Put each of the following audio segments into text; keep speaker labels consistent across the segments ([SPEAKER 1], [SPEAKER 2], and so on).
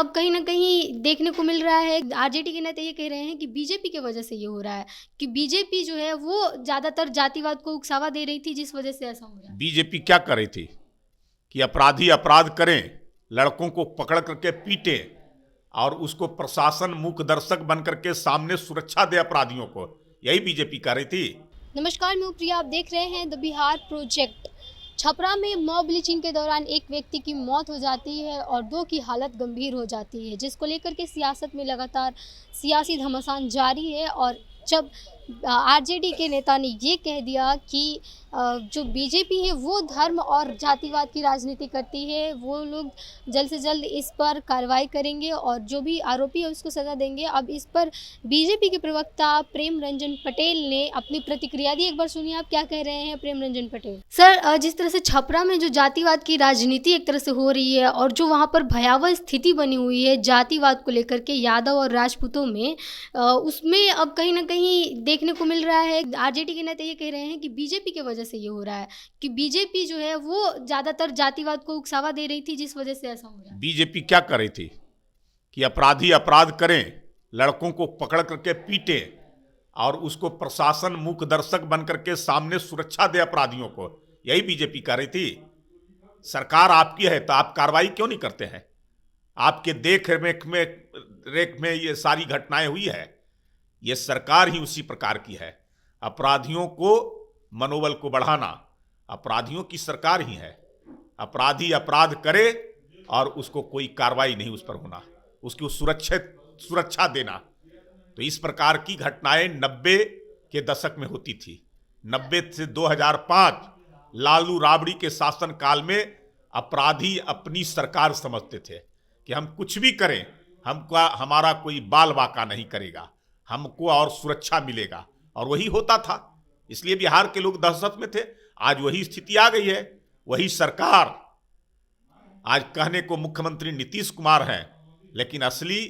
[SPEAKER 1] अब कहीं न कहीं देखने को मिल रहा है, आरजेडी के नेता ये कह रहे हैं कि बीजेपी की वजह से ये हो रहा है, कि बीजेपी जो है वो ज़्यादातर जातिवाद को उकसावा दे रही थी, जिस वजह से ऐसा हो रहा है।
[SPEAKER 2] बीजेपी क्या कर रही थी कि अपराधी अपराध करें, लड़कों को पकड़ करके पीटे और उसको प्रशासन मूक दर्शक बन करके सामने सुरक्षा दे अपराधियों को, यही बीजेपी कर रही थी।
[SPEAKER 1] नमस्कार, मैं प्रिया, आप देख रहे हैं द बिहार प्रोजेक्ट। छपरा में मॉब लिंचिंग के दौरान एक व्यक्ति की मौत हो जाती है और दो की हालत गंभीर हो जाती है, जिसको लेकर के सियासत में लगातार सियासी घमासान जारी है। और जब आरजेडी के नेता ने ये कह दिया कि जो बीजेपी है वो धर्म और जातिवाद की राजनीति करती है, वो लोग जल्द से जल्द इस पर कार्रवाई करेंगे और जो भी आरोपी है उसको सज़ा देंगे। अब इस पर बीजेपी के प्रवक्ता प्रेम रंजन पटेल ने अपनी प्रतिक्रिया दी। एक बार सुनिए आप क्या कह रहे हैं प्रेम रंजन पटेल। सर, जिस तरह से छपरा में जो जातिवाद की राजनीति एक तरह से हो रही है और जो वहाँ पर भयावह स्थिति बनी हुई है जातिवाद को लेकर के यादव और राजपूतों में, उसमें अब कहीं ना कहीं देखने को मिल रहा है, आरजेडी के नेता ये कह रहे हैं कि बीजेपी की वजह से ये हो रहा है, कि बीजेपी जो है वो ज्यादातर जातिवाद को उकसावा दे रही थी, जिस वजह से ऐसा हो रहा है।
[SPEAKER 2] बीजेपी क्या कर रही थी कि अपराधी अपराध करें, लड़कों को पकड़ करके पीटे और उसको प्रशासन मूक दर्शक बन करके सामने सुरक्षा दे अपराधियों को, यही बीजेपी कर रही थी। सरकार आपकी है तो आप कार्रवाई क्यों नहीं करते हैं? आपके देख रेख में ये सारी घटनाएं हुई है। ये सरकार ही उसी प्रकार की है। अपराधियों को मनोबल को बढ़ाना अपराधियों की सरकार ही है। अपराधी अपराध करे और उसको कोई कार्रवाई नहीं उस पर होना, उसकी सुरक्षा देना। तो इस प्रकार की घटनाएं 90 के दशक में होती थी। 90 से 2005 लालू राबड़ी के शासन काल में अपराधी अपनी सरकार समझते थे कि हम कुछ भी करें, हमारा कोई बाल बाका नहीं करेगा, हमको और सुरक्षा मिलेगा, और वही होता था। इसलिए बिहार के लोग दहशत में थे। आज वही स्थिति आ गई है। वही सरकार आज कहने को मुख्यमंत्री नीतीश कुमार हैं, लेकिन असली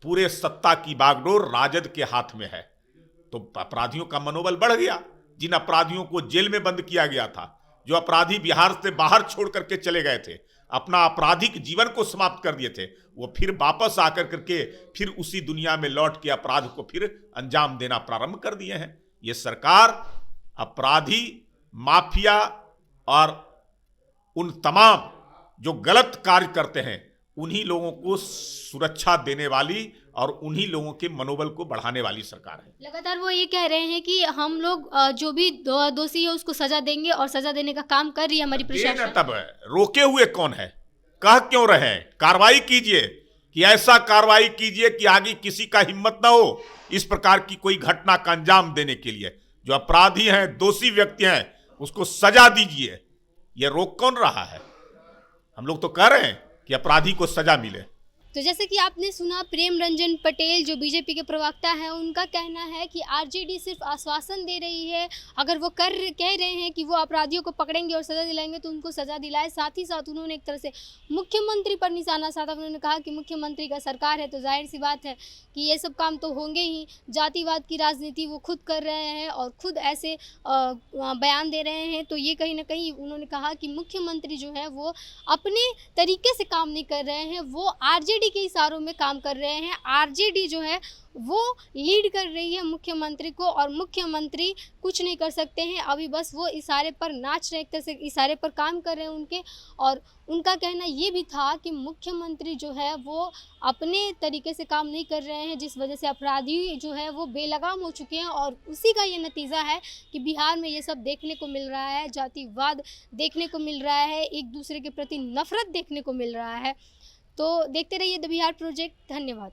[SPEAKER 2] पूरे सत्ता की बागडोर राजद के हाथ में है। तो अपराधियों का मनोबल बढ़ गया। जिन अपराधियों को जेल में बंद किया गया था, जो अपराधी बिहार से बाहर छोड़ करके चले गए थे, अपना आपराधिक जीवन को समाप्त कर दिए थे, वो फिर वापस आकर करके फिर उसी दुनिया में लौट के अपराध को फिर अंजाम देना प्रारंभ कर दिए हैं। ये सरकार अपराधी, माफिया और उन तमाम जो गलत कार्य करते हैं उन्हीं लोगों को सुरक्षा देने वाली और उन्हीं लोगों के मनोबल को बढ़ाने वाली सरकार है।
[SPEAKER 1] लगातार वो ये कह रहे हैं कि हम लोग जो भी दोषी है उसको सजा देंगे और सजा देने का काम कर रही है हमारी प्रशासन।
[SPEAKER 2] तब रोके हुए कौन है? कह क्यों रहे हैं? कार्रवाई कीजिए, कि ऐसा कार्रवाई कीजिए कि आगे किसी का हिम्मत ना हो इस प्रकार की कोई घटना का अंजाम देने के लिए। जो अपराधी हैं, दोषी व्यक्ति हैं, उसको सजा दीजिए। ये रोक कौन रहा है? हम लोग तो कह रहे हैं कि अपराधी को सजा मिले।
[SPEAKER 1] तो जैसे कि आपने सुना, प्रेम रंजन पटेल जो बीजेपी के प्रवक्ता हैं, उनका कहना है कि आरजेडी सिर्फ आश्वासन दे रही है। अगर वो कह रहे हैं कि वो अपराधियों को पकड़ेंगे और सज़ा दिलाएंगे तो उनको सज़ा दिलाए। साथ ही साथ उन्होंने एक तरह से मुख्यमंत्री पर निशाना साधा। उन्होंने कहा कि मुख्यमंत्री का सरकार है तो जाहिर सी बात है कि ये सब काम तो होंगे ही। जातिवाद की राजनीति वो खुद कर रहे हैं और खुद ऐसे बयान दे रहे हैं। तो ये कहीं ना कहीं उन्होंने कहा कि मुख्यमंत्री जो है वो अपने तरीके से काम नहीं कर रहे हैं, वो आरजेडी के इशारों में काम कर रहे हैं। आरजेडी जो है वो लीड कर रही है मुख्यमंत्री को और मुख्यमंत्री कुछ नहीं कर सकते हैं। अभी बस वो इशारे पर नाच रहे, एक तरह से इशारे पर काम कर रहे हैं उनके। और उनका कहना ये भी था कि मुख्यमंत्री जो है वो अपने तरीके से काम नहीं कर रहे हैं, जिस वजह से अपराधी जो है वो बेलगाम हो चुके हैं। और उसी का ये नतीजा है कि बिहार में ये सब देखने को मिल रहा है, जातिवाद देखने को मिल रहा है, एक दूसरे के प्रति नफरत देखने को मिल रहा है। तो देखते रहिए द बिहार प्रोजेक्ट। धन्यवाद।